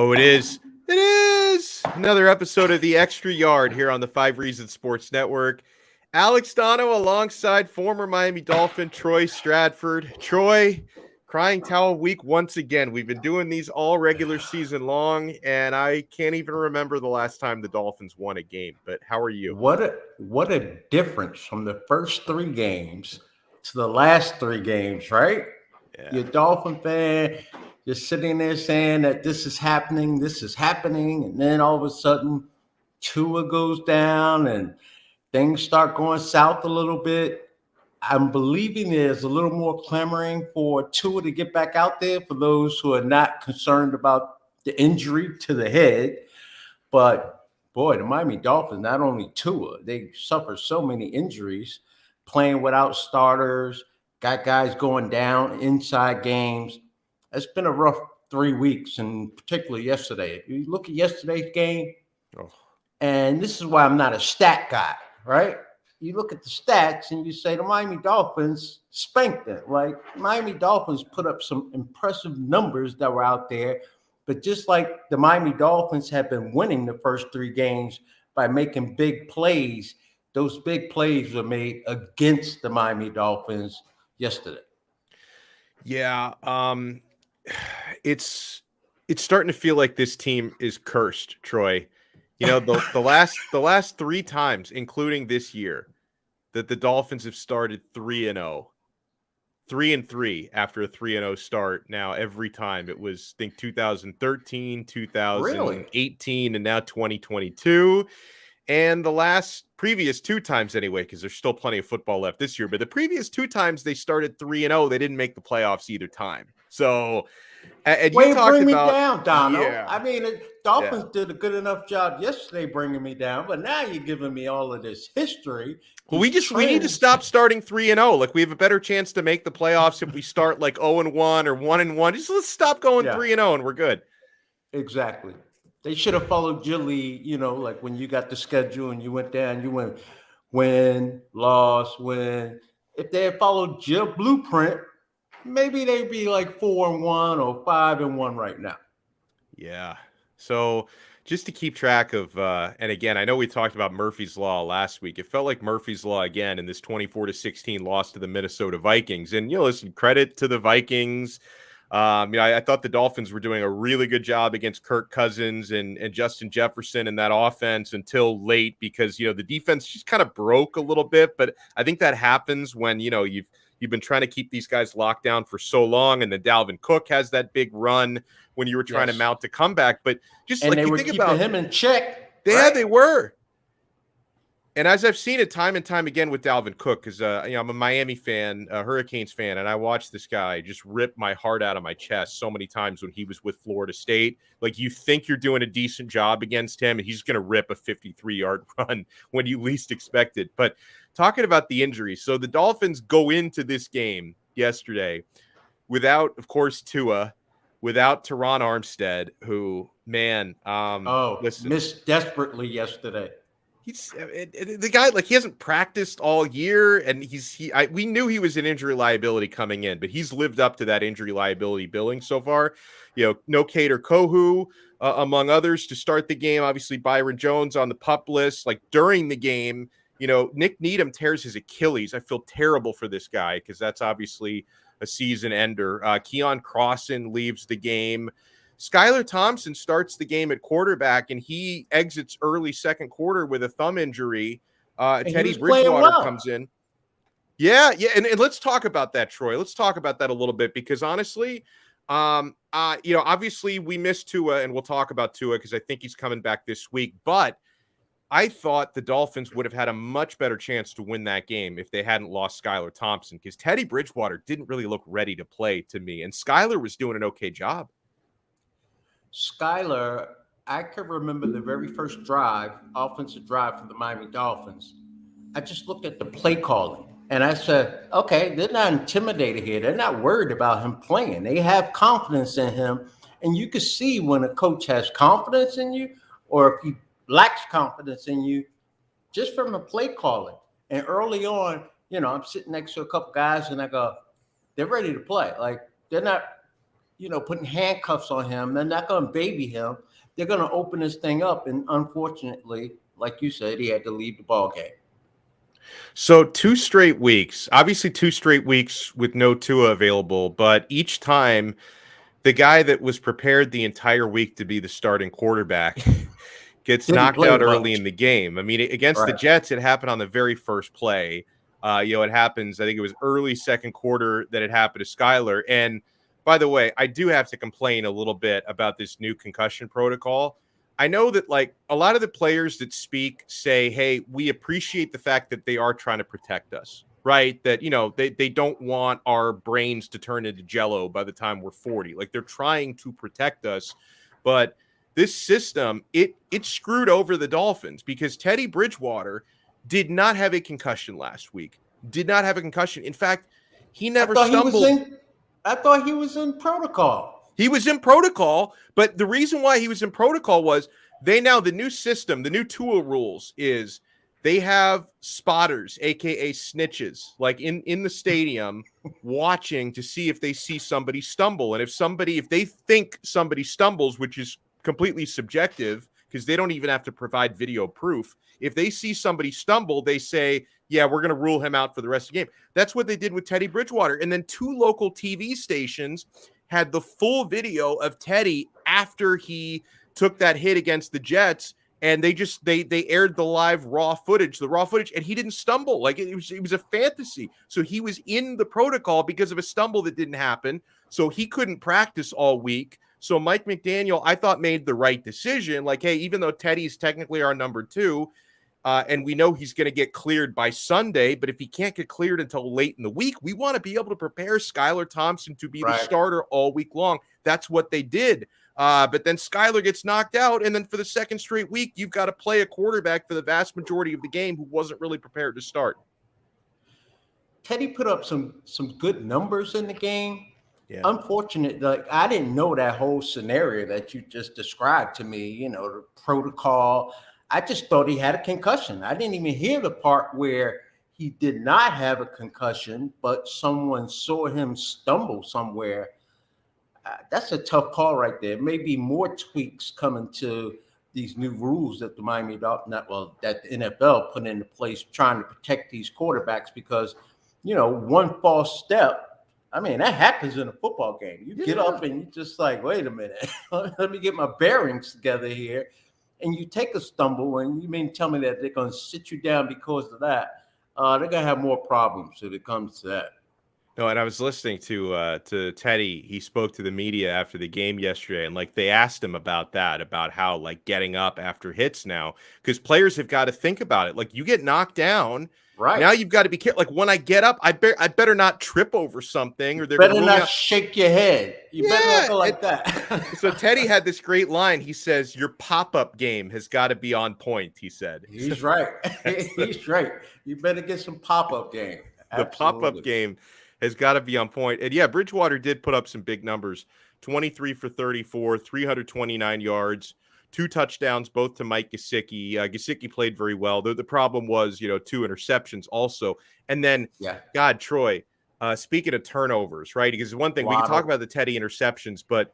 Oh, it is. It is another episode of The Extra Yard here on the 5 Reasons Sports Network. Alex Donno alongside former Miami Dolphin Troy Stradford. Troy, crying towel week once again. We've been doing these all regular season long, and I can't even remember the last time the Dolphins won a game. But how are you? What a difference from the first 3 games to the last 3 games, right? Yeah. You're a Dolphin fan, you're sitting there saying that this is happening, and then all of a sudden Tua goes down and things start going south a little bit. I'm believing there's a little more clamoring for Tua to get back out there for those who are not concerned about the injury to the head. But boy, the Miami Dolphins, not only Tua, they suffer so many injuries, playing without starters, got guys going down inside games. It's been a rough 3 weeks, and particularly yesterday. You look at yesterday's game, and this is why I'm not a stat guy, right? You look at the stats and you say the Miami Dolphins spanked it. Like, Miami Dolphins put up some impressive numbers that were out there, but just like the Miami Dolphins have been winning the first 3 games by making big plays, those big plays were made against the Miami Dolphins yesterday. Yeah, it's starting to feel like this team is cursed, Troy. You know, the last 3 times, including this year, that the Dolphins have started 3-0. 3-3 after a 3-0 start. Now, every time it was, I think, 2013, 2018, and now 2022. And the previous 2 times anyway, because there's still plenty of football left this year, but the previous 2 times they started 3-0, they didn't make the playoffs either time. So, and you talked bring about, me down, Donno. Yeah. I mean, the Dolphins did a good enough job yesterday bringing me down, but now you're giving me all of this history. Well, we need to stop starting 3-0. Like, we have a better chance to make the playoffs if we start like 0-1 or 1-1. Just let's stop going 3-0 and we're good. Exactly. They should have followed your lead, like when you got the schedule and you went down, you went win, loss, win. If they had followed your blueprint, maybe they'd be like 4-1 or 5-1 right now. Yeah. So just to keep track of, and again, I know we talked about Murphy's Law last week. It felt like Murphy's Law again in this 24-16 loss to the Minnesota Vikings. And, listen, credit to the Vikings. I thought the Dolphins were doing a really good job against Kirk Cousins and Justin Jefferson in that offense until late because, the defense just kind of broke a little bit. But I think that happens when, you've been trying to keep these guys locked down for so long. And then Dalvin Cook has that big run when you were trying to mount a comeback. But just and like they you were think keeping about him in check. Yeah, they were. And as I've seen it time and time again with Dalvin Cook, because I'm a Miami fan, a Hurricanes fan, and I watched this guy just rip my heart out of my chest so many times when he was with Florida State. Like, you think you're doing a decent job against him, and he's going to rip a 53-yard run when you least expect it. But talking about the injuries, so the Dolphins go into this game yesterday without, of course, Tua, without Teron Armstead, who, man, missed desperately yesterday. He's the guy, like, he hasn't practiced all year, and we knew he was an injury liability coming in, but he's lived up to that injury liability billing so far. No Cater Kohu, among others, to start the game. Obviously, Byron Jones on the PUP list. Like, during the game, Nick Needham tears his Achilles. I feel terrible for this guy because that's obviously a season ender. Keon Crossan leaves the game. Skylar Thompson starts the game at quarterback, and he exits early second quarter with a thumb injury. Teddy Bridgewater comes in. Yeah, and let's talk about that, Troy. Let's talk about that a little bit because, honestly, obviously we missed Tua, and we'll talk about Tua because I think he's coming back this week. But I thought the Dolphins would have had a much better chance to win that game if they hadn't lost Skylar Thompson because Teddy Bridgewater didn't really look ready to play to me, and Skylar was doing an okay job. Skylar, I can remember the very first offensive drive for the Miami Dolphins. I just looked at the play calling and I said, okay, they're not intimidated here. They're not worried about him playing. They have confidence in him. And you can see when a coach has confidence in you or if he lacks confidence in you just from the play calling. And early on, I'm sitting next to a couple guys and I go, they're ready to play. Like, they're not putting handcuffs on him. They're not going to baby him. They're going to open this thing up. And unfortunately, like you said, he had to leave the ball game. So 2 straight weeks, obviously 2 straight weeks with no Tua available, but each time the guy that was prepared the entire week to be the starting quarterback gets Didn't knocked play out early much. in the game. I mean, against the Right. Jets, it happened on the very first play. It happens, I think it was early second quarter that it happened to Skylar. And by the way, I do have to complain a little bit about this new concussion protocol. I know that like a lot of the players that speak say, hey, we appreciate the fact that they are trying to protect us, right? That, they don't want our brains to turn into jello by the time we're 40. Like they're trying to protect us. But this system, it screwed over the Dolphins because Teddy Bridgewater did not have a concussion last week. Did not have a concussion. In fact, he never stumbled. I thought he was in protocol. He was in protocol, but the reason why he was in protocol was the new system, the new Tua rules is they have spotters, aka snitches, like in the stadium watching to see if they see somebody stumble. And if they think somebody stumbles, which is completely subjective because they don't even have to provide video proof. If they see somebody stumble, they say, yeah, we're going to rule him out for the rest of the game. That's what they did with Teddy Bridgewater. And then 2 local TV stations had the full video of Teddy after he took that hit against the Jets, and they aired the raw footage, and he didn't stumble. Like it was a fantasy. So he was in the protocol because of a stumble that didn't happen. So he couldn't practice all week. So Mike McDaniel, I thought, made the right decision. Like, hey, even though Teddy's technically our number 2, and we know he's going to get cleared by Sunday, but if he can't get cleared until late in the week, we want to be able to prepare Skylar Thompson to be the starter all week long. That's what they did. But then Skylar gets knocked out, and then for the second straight week, you've got to play a quarterback for the vast majority of the game who wasn't really prepared to start. Teddy put up some good numbers in the game. Yeah. Unfortunate, like I didn't know that whole scenario that you just described to me, the protocol. I just thought he had a concussion. I didn't even hear the part where he did not have a concussion, but someone saw him stumble somewhere. That's a tough call right there. Maybe more tweaks coming to these new rules that the that the NFL put into place trying to protect these quarterbacks because, one false step, I mean, that happens in a football game. You get up and you just like, wait a minute, let me get my bearings together here. And you take a stumble, and you mean tell me that they're going to sit you down because of that? They're going to have more problems if it comes to that. No, and I was listening to Teddy. He spoke to the media after the game yesterday, and like they asked him about that, about how like getting up after hits now, because players have got to think about it. Like you get knocked down, right? Now you've got to be careful. Like when I get up, I better not trip over something, or they're better not shake your head. You better not go like that. So Teddy had this great line. He says, "Your pop-up game has got to be on point." He said, "He's right. He's right. You better get some pop-up game." The pop-up game has got to be on point. And yeah, Bridgewater did put up some big numbers. 23 for 34, 329 yards, 2 touchdowns, both to Mike Gesicki. Gesicki played very well. The problem was, 2 interceptions also. And then, God, Troy, speaking of turnovers, right? Because one thing, we can talk about the Teddy interceptions, but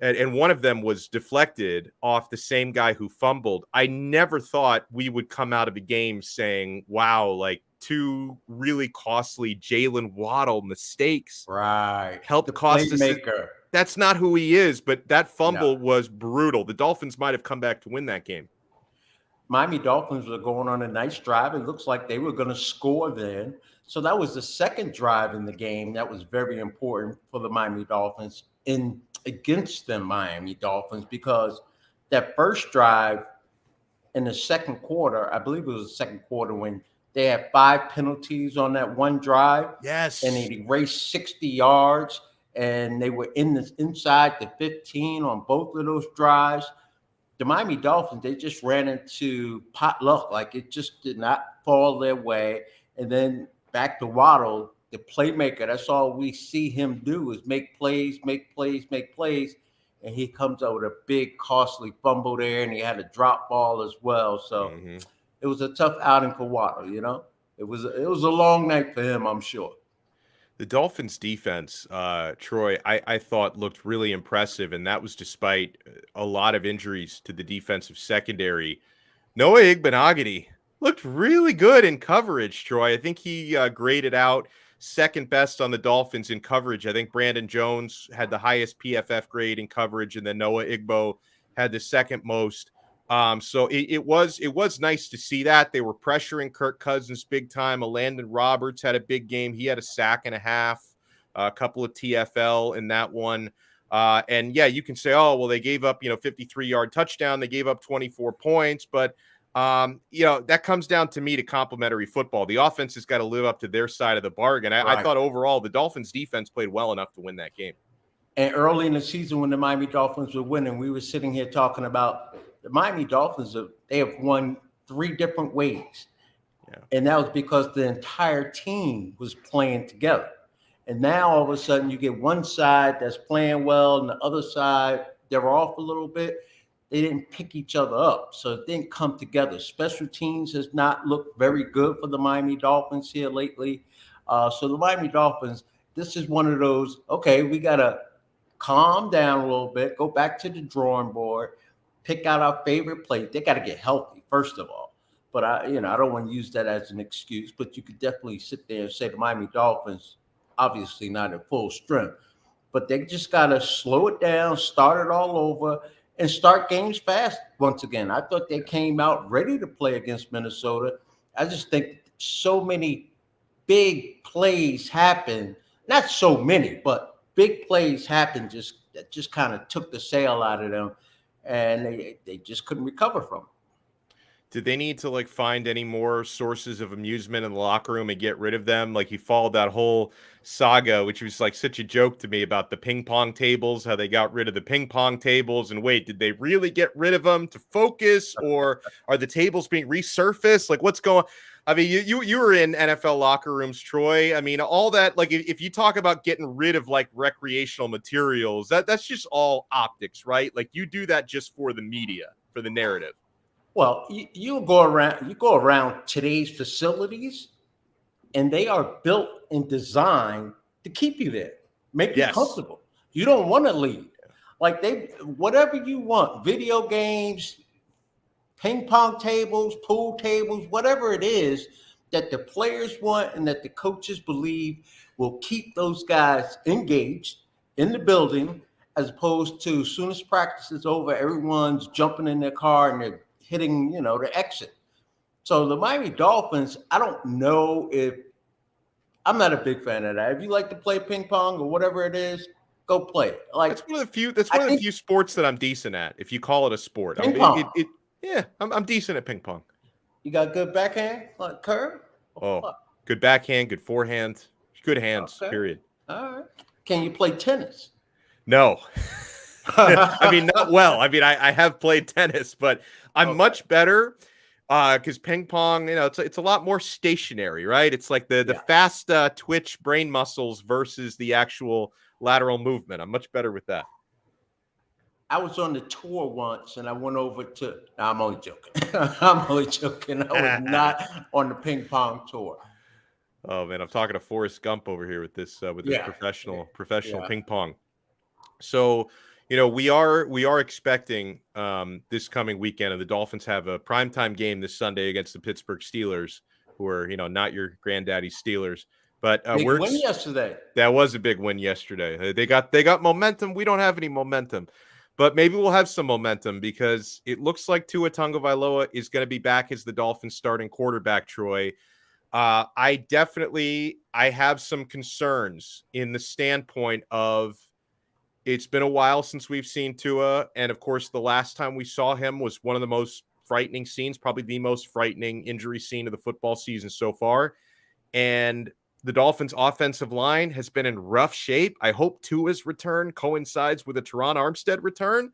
and one of them was deflected off the same guy who fumbled. I never thought we would come out of a game saying, wow, like 2 really costly Jalen Waddle mistakes. Right. Helped cost us. That's not who he is, but that fumble was brutal. The Dolphins might have come back to win that game. Miami Dolphins were going on a nice drive. It looks like they were going to score then. So that was the second drive in the game that was very important for the Miami Dolphins against the Miami Dolphins, because that first drive in the second quarter, I believe it was the second quarter, when they had 5 penalties on that one drive. Yes. And it erased 60 yards, and they were inside the 15 on both of those drives. The Miami Dolphins, they just ran into pot luck. Like it just did not fall their way. And then back to Waddle, the playmaker. That's all we see him do is make plays. And he comes out with a big, costly fumble there, and he had a drop ball as well. So it was a tough outing for Waddle, It was a long night for him, I'm sure. The Dolphins defense, Troy, I thought looked really impressive, and that was despite a lot of injuries to the defensive secondary. Noah Igbenogany looked really good in coverage, Troy. I think he graded out second best on the Dolphins in coverage. I think Brandon Jones had the highest PFF grade in coverage, and then Noah Igbo had the second most. So it was nice to see that. They were pressuring Kirk Cousins big time. Landon Roberts had a big game. He had a sack and a half, a couple of TFL in that one. And yeah, you can say, oh, well, they gave up, 53-yard touchdown. They gave up 24 points, but that comes down to me to complementary football. The offense has got to live up to their side of the bargain. I thought overall the Dolphins defense played well enough to win that game. And early in the season when the Miami Dolphins were winning, we were sitting here talking about the Miami Dolphins. They have won 3 different ways. Yeah. And that was because the entire team was playing together. And now all of a sudden you get one side that's playing well and the other side, they're off a little bit. They didn't pick each other up. So it didn't come together. Special teams has not looked very good for the Miami Dolphins here lately. So the Miami Dolphins, this is one of those, okay, we got to calm down a little bit, go back to the drawing board, pick out our favorite play. They got to get healthy, first of all. But I don't want to use that as an excuse, but you could definitely sit there and say the Miami Dolphins, obviously not at full strength, but they just got to slow it down, start it all over, and start games fast once again. I thought they came out ready to play against Minnesota. I just think so many big plays happen. Not so many, but big plays happened that just kind of took the sail out of them, and they just couldn't recover from it. Did they need to find any more sources of amusement in the locker room and get rid of them? He followed that whole saga, which was such a joke to me, about the ping pong tables, how they got rid of the ping pong tables. And wait, did they really get rid of them to focus, or are the tables being resurfaced? What's going on? I mean, you were in NFL locker rooms, Troy. I mean, all that, if you talk about getting rid of recreational materials, that's just all optics, right? You do that just for the media, for the narrative. Well, you go around today's facilities, and they are built and designed to keep you there, make you comfortable. You don't want to leave. Whatever you want, video games, ping pong tables, pool tables, whatever it is that the players want and that the coaches believe will keep those guys engaged in the building, as opposed to as soon as practice is over, everyone's jumping in their car and they're hitting, the exit. So the Miami Dolphins, I don't know if I'm not a big fan of that. If you like to play ping pong or whatever it is, go play it. That's one of the few sports that I'm decent at. If you call it a sport, ping pong. I'm decent at ping pong. You got good backhand, curve? Oh, good backhand, good forehand, good hands. Okay. Period. All right. Can you play tennis? No. I mean, not well. I mean, I have played tennis, but I'm much better because ping pong, it's a lot more stationary, right? It's the fast twitch brain muscles versus the actual lateral movement. I'm much better with that. I was on the tour once, and I went over to. No, I'm only joking. I'm only joking. I was not on the ping pong tour. Oh man, I'm talking to Forrest Gump over here with this professional ping pong. So, we are expecting this coming weekend, and the Dolphins have a primetime game this Sunday against the Pittsburgh Steelers, who are not your granddaddy's Steelers. But big win yesterday. That was a big win yesterday. They got momentum. We don't have any momentum. But maybe we'll have some momentum because it looks like Tua Tagovailoa is going to be back as the Dolphins starting quarterback, Troy. I have some concerns in the standpoint of it's been a while since we've seen Tua. And of course, the last time we saw him was one of the most frightening scenes, probably the most frightening injury scene of the football season so far. And the Dolphins' offensive line has been in rough shape. I hope Tua's return coincides with a Teron Armstead return.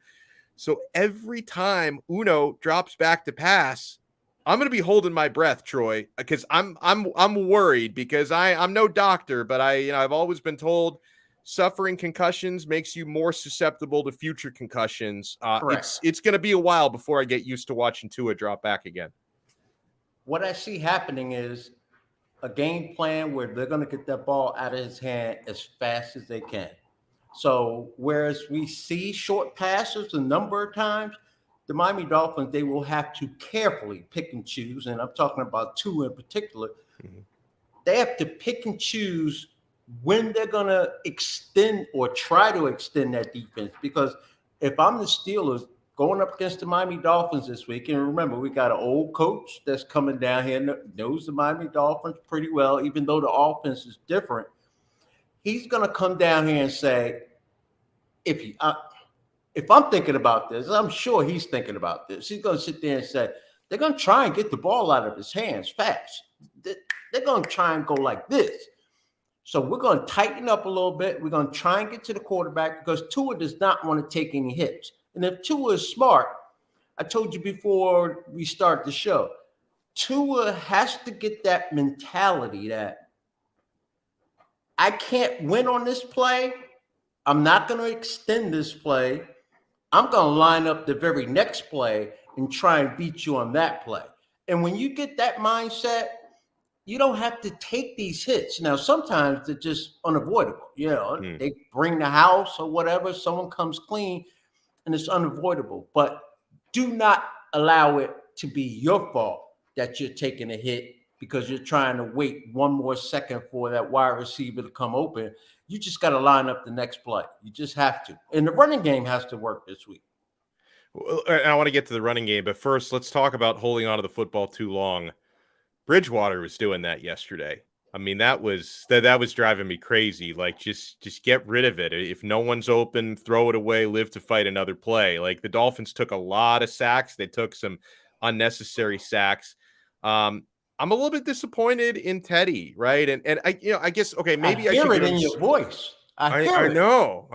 So every time Uno drops back to pass, I'm going to be holding my breath, Troy, because I'm worried because I'm no doctor, but I've always been told suffering concussions makes you more susceptible to future concussions. It's going to be a while before I get used to watching Tua drop back again. What I see happening is a game plan where they're going to get that ball out of his hand as fast as they can. So whereas we see short passes a number of times, the Miami Dolphins, they will have to carefully pick and choose, and I'm talking about two in particular. Mm-hmm. They have to pick and choose when they're going to extend or try to extend that defense. Because if I'm the Steelers going up against the Miami Dolphins this week, and remember, we got an old coach that's coming down here, knows the Miami Dolphins pretty well, even though the offense is different. He's going to come down here and say, if I'm thinking about this, I'm sure he's thinking about this. He's going to sit there and say, they're going to try and get the ball out of his hands fast. They're going to try and go like this. So we're going to tighten up a little bit. We're going to try and get to the quarterback because Tua does not want to take any hits. And if Tua is smart, I told you before we start the show, Tua has to get that mentality that I can't win on this play. I'm not going to extend this play. I'm going to line up the very next play and try and beat you on that play. And when you get that mindset, you don't have to take these hits. Now, sometimes they're just unavoidable. You know, they bring the house or whatever, someone comes clean, and it's unavoidable. But do not allow it to be your fault that you're taking a hit because you're trying to wait one more second for that wide receiver to come open. You just got to line up the next play. You just have to. And the running game has to work this week. Well, I want to get to the running game, but first, let's talk about holding on to the football too long. Bridgewater was doing that yesterday. I mean, that was driving me crazy. Like, just get rid of it. If no one's open, throw it away, live to fight another play. Like, the Dolphins took a lot of sacks. They took some unnecessary sacks. I'm a little bit disappointed in Teddy, right? And I guess, okay, maybe I hear it in your voice. I know.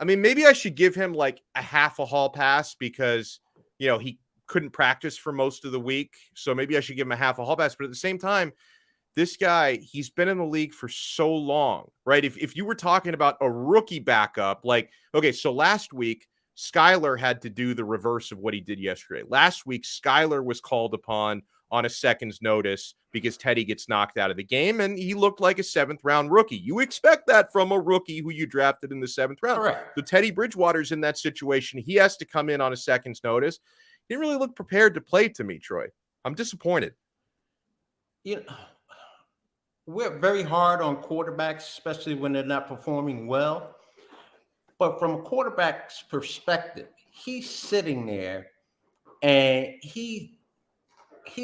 I mean, maybe I should give him like a half a hall pass because, he couldn't practice for most of the week. So maybe I should give him a half a hall pass. But at the same time, this guy, he's been in the league for so long, right? If you were talking about a rookie backup, like, okay, so last week, Skylar had to do the reverse of what he did yesterday. Last week, Skylar was called upon on a second's notice because Teddy gets knocked out of the game, and he looked like a 7th-round rookie. You expect that from a rookie who you drafted in the 7th round. Correct. So Teddy Bridgewater's in that situation. He has to come in on a second's notice. He didn't really look prepared to play to me, Troy. I'm disappointed. We're very hard on quarterbacks, especially when they're not performing well. But from a quarterback's perspective, he's sitting there and he's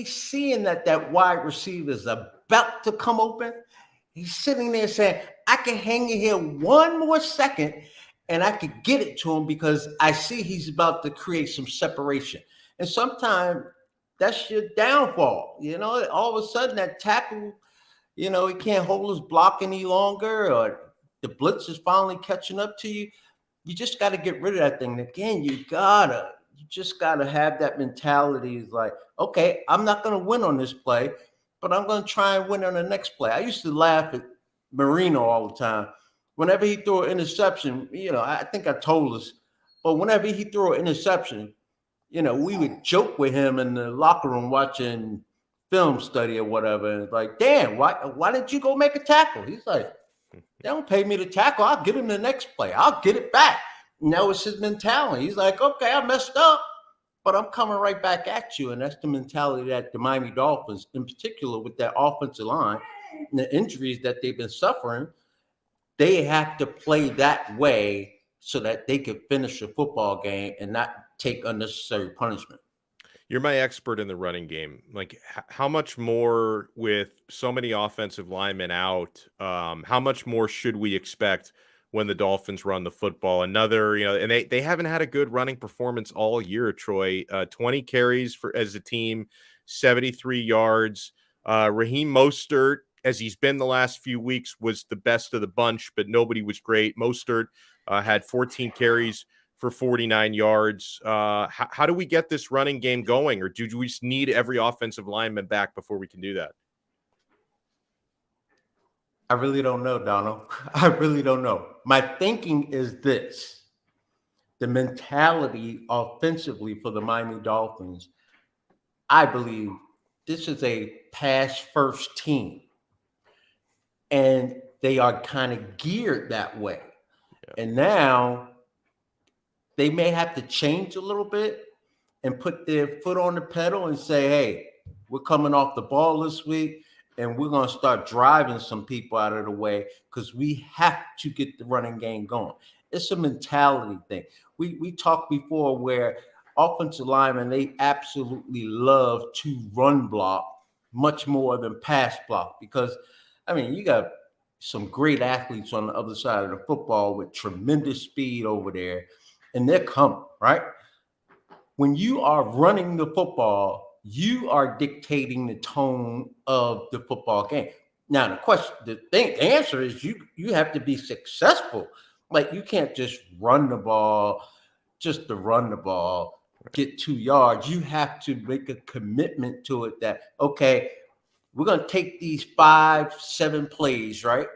seeing that wide receiver is about to come open. He's sitting there saying, I can hang in here one more second and I could get it to him because I see he's about to create some separation. And sometimes that's your downfall. All of a sudden that tackle, he can't hold his block any longer, or the blitz is finally catching up to you. You just got to get rid of that thing. Again, you just got to have that mentality. Is like, okay, I'm not going to win on this play, but I'm going to try and win on the next play. I used to laugh at Marino all the time. Whenever he threw an interception, I think I told us, but whenever he threw an interception, we would joke with him in the locker room watching film study or whatever. And it's like, damn, why didn't you go make a tackle? He's like, they don't pay me to tackle. I'll get him the next play. I'll get it back. And that was his mentality. He's like, okay, I messed up, but I'm coming right back at you. And that's the mentality that the Miami Dolphins, in particular with that offensive line and the injuries that they've been suffering, they have to play that way so that they could finish a football game and not take unnecessary punishment. You're my expert in the running game. Like, how much more with so many offensive linemen out? How much more should we expect when the Dolphins run the football? Another, and they haven't had a good running performance all year, Troy. 20 carries as a team, 73 yards. Raheem Mostert, as he's been the last few weeks, was the best of the bunch, but nobody was great. Mostert had 14 carries for 49 yards. How do we get this running game going? Or do we just need every offensive lineman back before we can do that? I really don't know, Donno. I really don't know. My thinking is this. The mentality offensively for the Miami Dolphins, I believe this is a pass first team, and they are kind of geared that way. Yeah. And now they may have to change a little bit and put their foot on the pedal and say, hey, we're coming off the ball this week, and we're going to start driving some people out of the way because we have to get the running game going. It's a mentality thing. We talked before where offensive linemen, they absolutely love to run block much more than pass block because, I mean, you got some great athletes on the other side of the football with tremendous speed over there, and they're coming, right? When you are running the football, you are dictating the tone of the football game. Now, the answer is you have to be successful. Like, you can't just run the ball, just to run the ball, get 2 yards. You have to make a commitment to it that, okay, we're going to take these 5-7 plays, right?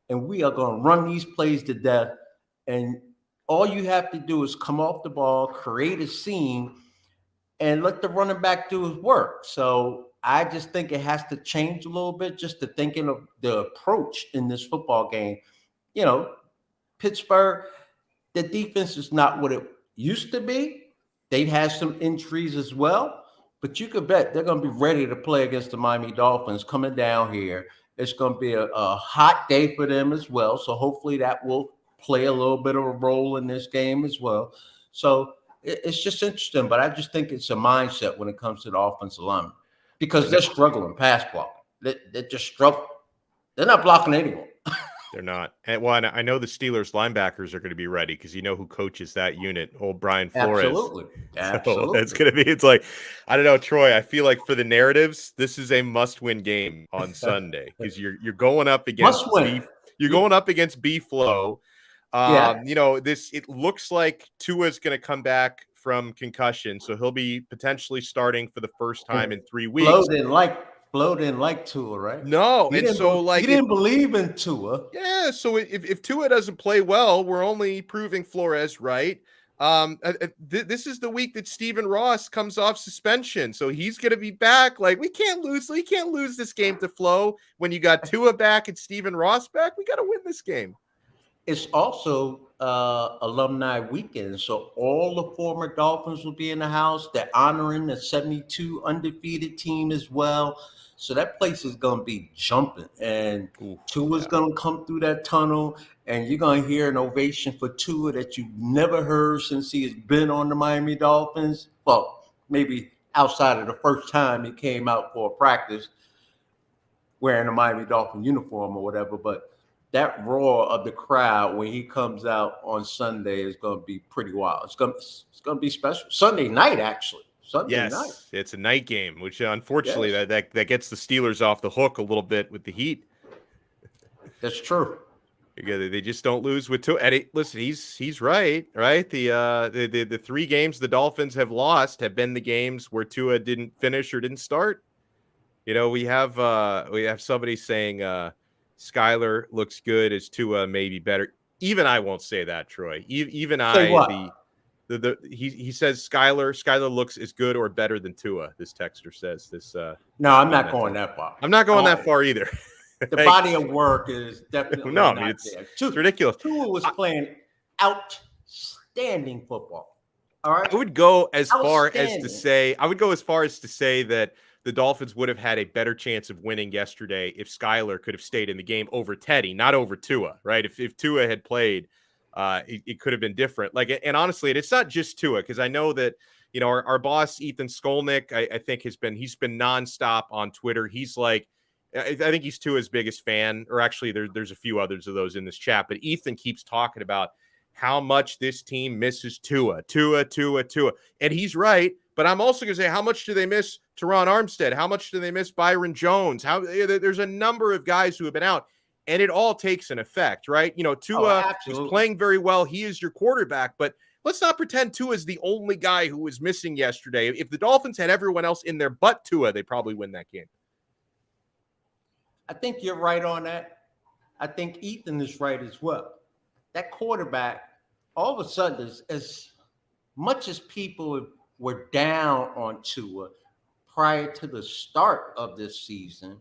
And we are going to run these plays to death. And all you have to do is come off the ball, create a seam, and let the running back do his work. So I just think it has to change a little bit, just the thinking of the approach in this football game. You know, Pittsburgh, the defense is not what it used to be. They've had some injuries as well, but you could bet they're going to be ready to play against the Miami Dolphins coming down here. It's going to be a hot day for them as well. So hopefully that will play a little bit of a role in this game as well. So it's just interesting, but I just think it's a mindset when it comes to the offensive linemen because they're struggling pass block. They're just struggling. They're not blocking anyone. They're not. And well, I know the Steelers linebackers are going to be ready because you know who coaches that unit, old Brian Flores. Absolutely. So it's going to be, it's like, I don't know, Troy, I feel like for the narratives, this is a must-win game on Sunday because you're going up against you're going up against B-Flow. You know, it looks like Tua's going to come back from concussion, so he'll be potentially starting for the first time in 3 weeks. Flo didn't like Tua, right? No, he didn't believe in Tua. Yeah, so if Tua doesn't play well, we're only proving Flores right. This is the week that Stephen Ross comes off suspension, so he's going to be back. Like, we can't lose this game to Flo when you got Tua back and Stephen Ross back. We got to win this game. It's also alumni weekend, so all the former Dolphins will be in the house. They're honoring the 72 undefeated team as well. So that place is going to be jumping, and Tua's going to come through that tunnel, and you're going to hear an ovation for Tua that you've never heard since he has been on the Miami Dolphins. Well, maybe outside of the first time he came out for a practice wearing a Miami Dolphin uniform or whatever, but that roar of the crowd when he comes out on Sunday is going to be pretty wild. It's going to be special. Sunday night, actually. Sunday night. It's a night game, which unfortunately that gets the Steelers off the hook a little bit with the heat. That's true. They just don't lose with Tua. And listen, he's right. The 3 games the Dolphins have lost have been the games where Tua didn't finish or didn't start. You know, we have somebody saying Skylar looks good as Tua maybe better. Even I won't say that, Troy. Even say what? He says Skylar looks as good or better than Tua. This texter says this. No, I'm not going that far. I'm not going that far either. The body of work is definitely it's ridiculous. Tua was playing outstanding football. All right. I would go as far as to say that the Dolphins would have had a better chance of winning yesterday if Skylar could have stayed in the game over Teddy, not over Tua, right? If Tua had played, it could have been different. And honestly, it's not just Tua, because I know that, you know, our boss, Ethan Skolnick, I think he's been nonstop on Twitter. He's like, I think he's Tua's biggest fan, or actually there's a few others of those in this chat, but Ethan keeps talking about how much this team misses Tua. And he's right. But I'm also going to say, how much do they miss Teron Armstead? How much do they miss Byron Jones? There's a number of guys who have been out, and it all takes an effect, right? You know, Tua is playing very well. He is your quarterback, but let's not pretend Tua is the only guy who was missing yesterday. If the Dolphins had everyone else in there but Tua, they probably win that game. I think you're right on that. I think Ethan is right as well. That quarterback, all of a sudden, as much as people were down on Tua, prior to the start of this season,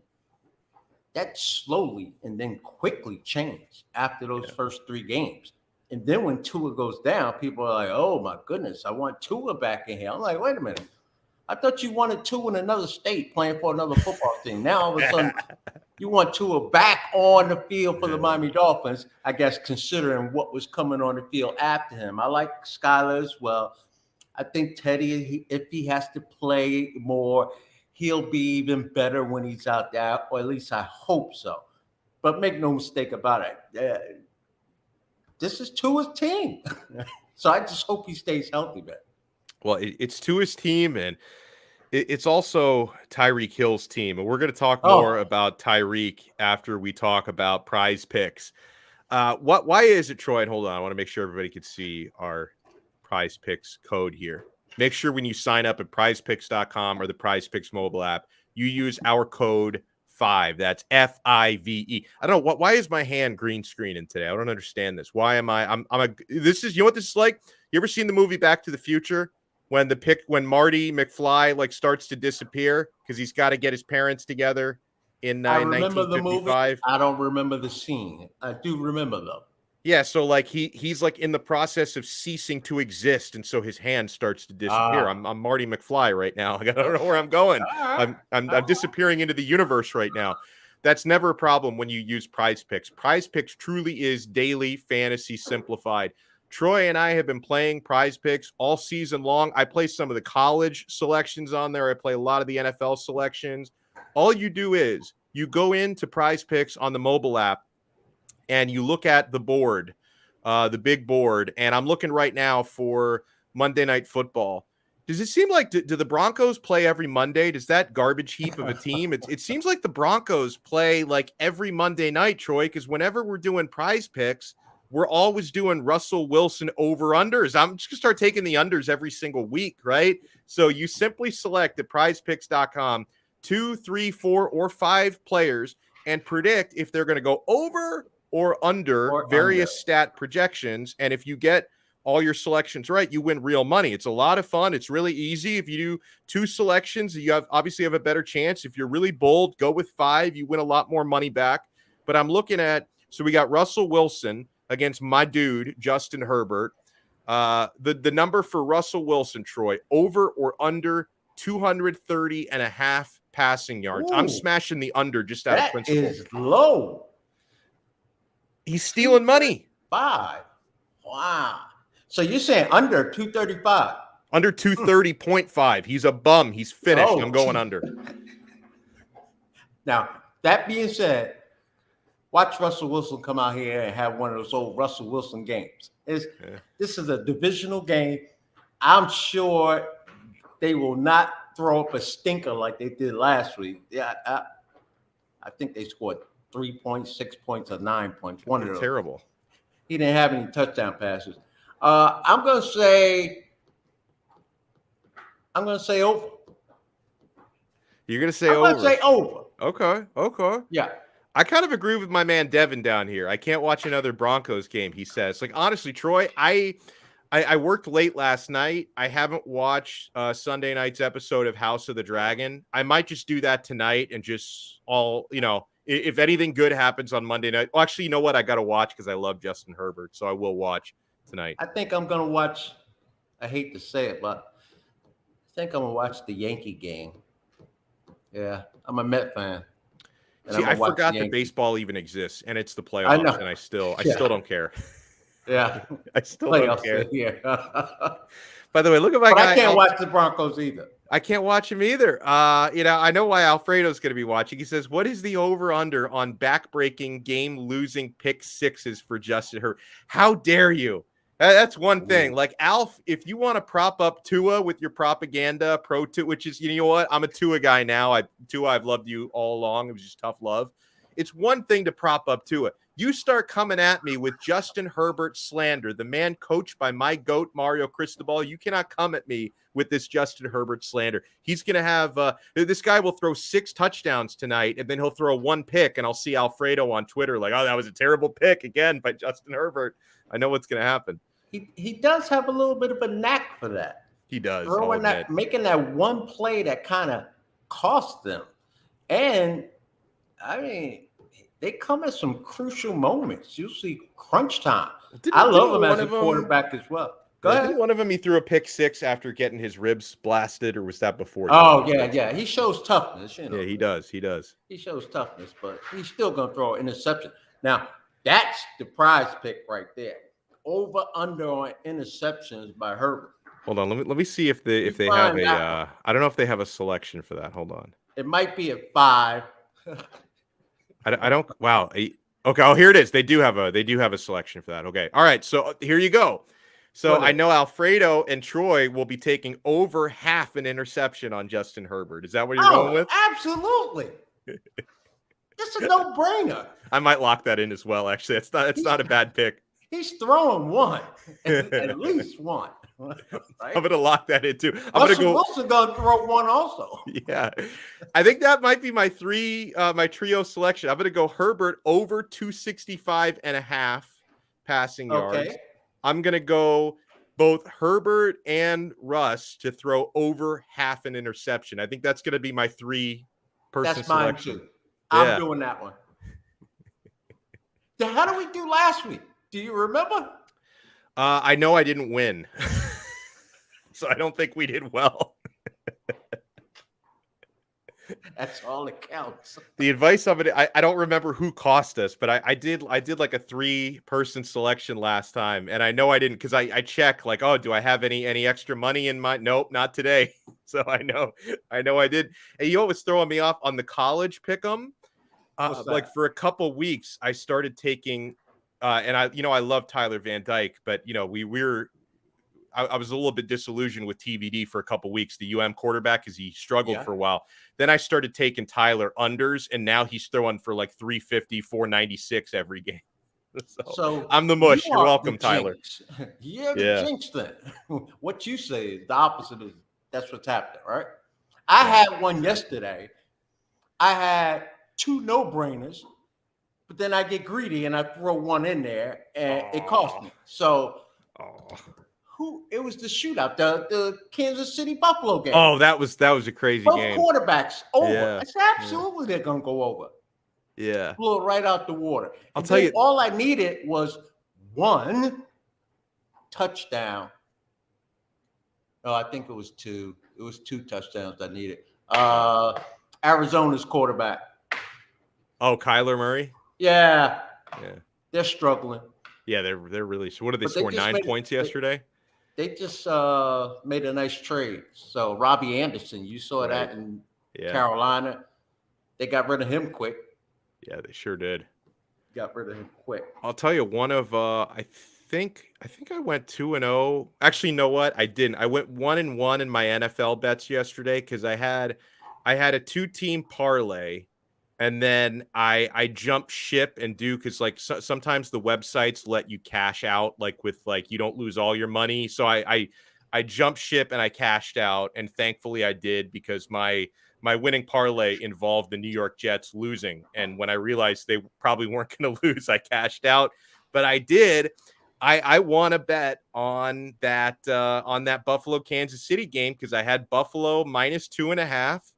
that slowly and then quickly changed after those first 3 games. And then when Tua goes down, people are like, oh my goodness, I want Tua back in here. I'm like, wait a minute. I thought you wanted Tua in another state playing for another football team. Now all of a sudden you want Tua back on the field for the Miami Dolphins, I guess, considering what was coming on the field after him. I like Skylar as well. I think Teddy, if he has to play more, he'll be even better when he's out there, or at least I hope so. But make no mistake about it. This is Tua's team. So I just hope he stays healthy, man. Well, it's Tua's team, and it's also Tyreek Hill's team. And we're going to talk more about Tyreek after we talk about Prize Picks. Why is it, Troy? And hold on, I want to make sure everybody can see our Prize Picks code here. Make sure when you sign up at prizepicks.com or the Prize Picks mobile app, you use our code 5. That's FIVE. I don't know why is my hand green screening today? I don't understand this. Why am I? This is, you know what this is like? You ever seen the movie Back to the Future when Marty McFly starts to disappear because he's got to get his parents together in 1955? The movie. I don't remember the scene. I do remember though. Yeah, so he's in the process of ceasing to exist, and so his hand starts to disappear. I'm Marty McFly right now. I don't know where I'm going. I'm disappearing into the universe right now. That's never a problem when you use Prize Picks. Prize Picks truly is daily fantasy simplified. Troy and I have been playing Prize Picks all season long. I play some of the college selections on there. I play a lot of the NFL selections. All you do is you go into Prize Picks on the mobile app, and you look at the board, the big board, and I'm looking right now for Monday Night Football. Does it seem like, do the Broncos play every Monday? Does that garbage heap of a team? It seems like the Broncos play every Monday night, Troy, because whenever we're doing Prize Picks, we're always doing Russell Wilson over-unders. I'm just going to start taking the unders every single week, right? So you simply select at prizepicks.com 2, 3, 4, or 5 players and predict if they're going to go over or under various stat projections. And if you get all your selections right, you win real money. It's a lot of fun. It's really easy. If you do 2 selections, you obviously have a better chance. If you're really bold, go with 5. You win a lot more money back. But I'm looking at, so we got Russell Wilson against my dude, Justin Herbert. The number for Russell Wilson, Troy, over or under 230.5 passing yards. Ooh, I'm smashing the under just out of principle. That is low. He's stealing money. 5. Wow. So you're saying under 235? Under 230.5. He's a bum. He's finished. I'm going under. Now, that being said, watch Russell Wilson come out here and have one of those old Russell Wilson games. This is a divisional game. I'm sure they will not throw up a stinker like they did last week. Yeah, I think they scored 3 points, 6 points, or 9 points. One of those. Terrible. He didn't have any touchdown passes. I'm gonna say over. You're gonna say over. over. I'm gonna say over. Okay. Yeah. I kind of agree with my man Devin down here. I can't watch another Broncos game, he says. Honestly, Troy, I worked late last night. I haven't watched Sunday night's episode of House of the Dragon. I might just do that tonight and just if anything good happens on Monday night. Well, actually, you know what? I got to watch because I love Justin Herbert, so I will watch tonight. I think I'm going to watch, I hate to say it, but I think I'm going to watch the Yankee game. Yeah, I'm a Met fan. See, I forgot that baseball even exists, and it's the playoffs, and I still don't care. Yeah. I still don't care. Yeah. By the way, look at my guy. I can't watch the Broncos either. I can't watch him either. I know why Alfredo's going to be watching. He says, what is the over-under on back-breaking, game-losing pick sixes for Justin Herbert? How dare you? That's one thing. Alf, if you want to prop up Tua with your propaganda, which is, you know what? I'm a Tua guy now. I've loved you all along. It was just tough love. It's one thing to prop up Tua. You start coming at me with Justin Herbert slander, the man coached by my GOAT, Mario Cristobal. You cannot come at me with this Justin Herbert slander. He's going to have this guy will throw 6 touchdowns tonight, and then he'll throw 1 pick, and I'll see Alfredo on Twitter like, oh, that was a terrible pick again by Justin Herbert. I know what's going to happen. He does have a little bit of a knack for that. He does. Making that one play that kind of cost them. And I mean, they come at some crucial moments. Usually crunch time. I love him as a quarterback as well. Go ahead. Didn't one of them, he threw a pick six after getting his ribs blasted, or was that before? Oh, yeah. He shows toughness. Yeah, he does. He shows toughness, but he's still going to throw an interception. Now, that's the prize pick right there. Over under on interceptions by Herbert. Hold on, let me see if they have a. I don't know if they have a selection for that. Hold on. It might be at 5. I don't. Wow. Okay. Oh, here it is. They do have a selection for that. Okay. All right. So here you go. So I know Alfredo and Troy will be taking over half an interception on Justin Herbert. Is that what you're going with? Absolutely. It's a no-brainer. I might lock that in as well. Actually, it's not a bad pick. He's throwing one, at least one. Right? I'm gonna lock that in too. Wilson gonna throw one also. Yeah, I think that might be my trio selection. I'm gonna go Herbert over 265.5 passing yards. I'm going to go both Herbert and Russ to throw over half an interception. I think that's going to be my 3-person selection. Mine too. I'm doing that one. How did we do last week? Do you remember? I know I didn't win. So I don't think we did well. That's all that counts. The advice of it, I don't remember who cost us, but I did like a 3-person selection last time, and I know I didn't because I check like, oh, do I have any extra money in my? Nope, not today. So I know I did. And you know what was throwing me off on the college pick'em? Like for a couple weeks, I started taking, and I love Tyler Van Dyke, but I was a little bit disillusioned with TVD for a couple weeks, the UM quarterback, because he struggled for a while. Then I started taking Tyler unders, and now he's throwing for like 350, 496 every game. So I'm the mush. You're welcome, Tyler. You're the jinx then. What you say is the opposite. That's what's happening, right? I had one yesterday. I had 2 no-brainers, but then I get greedy and I throw one in there, and it cost me. So it was the shootout, the Kansas City Buffalo game. Oh, that was a crazy game. Both quarterbacks over. Yeah. It's absolutely they're gonna go over. Yeah. Blew it right out the water. I'll tell you, all I needed was 1 touchdown. Oh, I think it was 2. It was 2 touchdowns I needed. Arizona's quarterback. Oh, Kyler Murray? Yeah. They're struggling. Yeah, they're really. So what did they score? 9 points yesterday? They just made a nice trade. So Robbie Anderson, you saw that in Carolina. They got rid of him quick. Yeah, they sure did. Got rid of him quick. I'll tell you, one of I think I went 2-0. Actually, you know what? I didn't. I went 1-1 in my NFL bets yesterday because I had a 2-team parlay. And then I jump ship and do because like sometimes the websites let you cash out like with like you don't lose all your money. So I jump ship and I cashed out, and thankfully I did because my winning parlay involved the New York Jets losing. And when I realized they probably weren't going to lose, I cashed out. But I did. I won a bet on that Buffalo Kansas City game because I had Buffalo minus 2.5.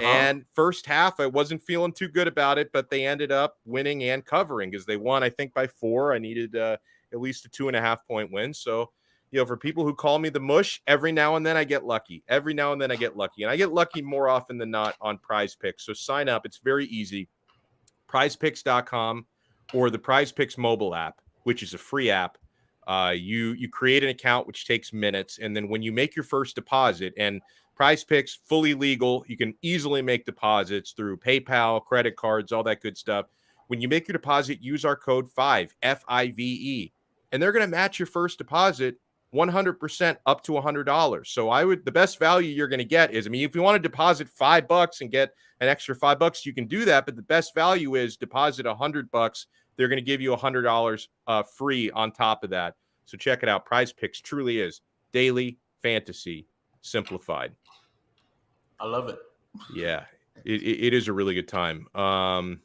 And first half, I wasn't feeling too good about it, but they ended up winning and covering because they won, I think, by 4. I needed at least a 2.5-point win. So, for people who call me the mush, every now and then I get lucky. And I get lucky more often than not on Prize Picks. So sign up. It's very easy. PrizePicks.com or the Prize Picks mobile app, which is a free app. You create an account, which takes minutes. And then when you make your first deposit, and Prize Picks, fully legal. You can easily make deposits through PayPal, credit cards, all that good stuff. When you make your deposit, use our code 5, F-I-V-E, and they're going to match your first deposit 100% up to $100. So the best value you're going to get is, if you want to deposit $5 and get an extra $5, you can do that. But the best value is deposit $100. They're going to give you $100 free on top of that. So check it out. Prize Picks truly is daily fantasy simplified. I love it. Yeah, it is a really good time. What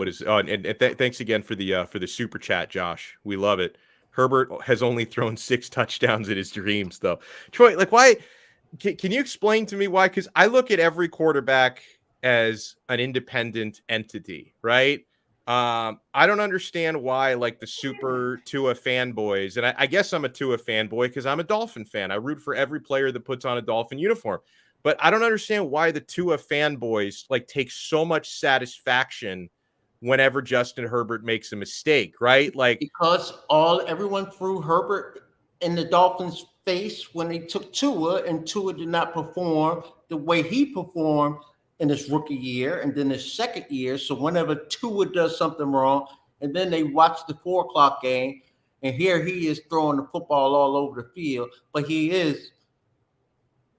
is? Oh, and thanks again for the super chat, Josh. We love it. Herbert has only thrown 6 touchdowns in his dreams, though. Troy, like why? Can you explain to me why? Because I look at every quarterback as an independent entity, right? I don't understand why, like the super Tua fanboys, and I guess I'm a Tua fanboy because I'm a Dolphin fan. I root for every player that puts on a Dolphin uniform, but I don't understand why the Tua fanboys like take so much satisfaction whenever Justin Herbert makes a mistake, right? Like, Because everyone threw Herbert in the Dolphins' face when they took Tua, and Tua did not perform the way he performed in his rookie year and then his second year. So whenever Tua does something wrong, and then they watch the 4 o'clock game, and here he is throwing the football all over the field, but he is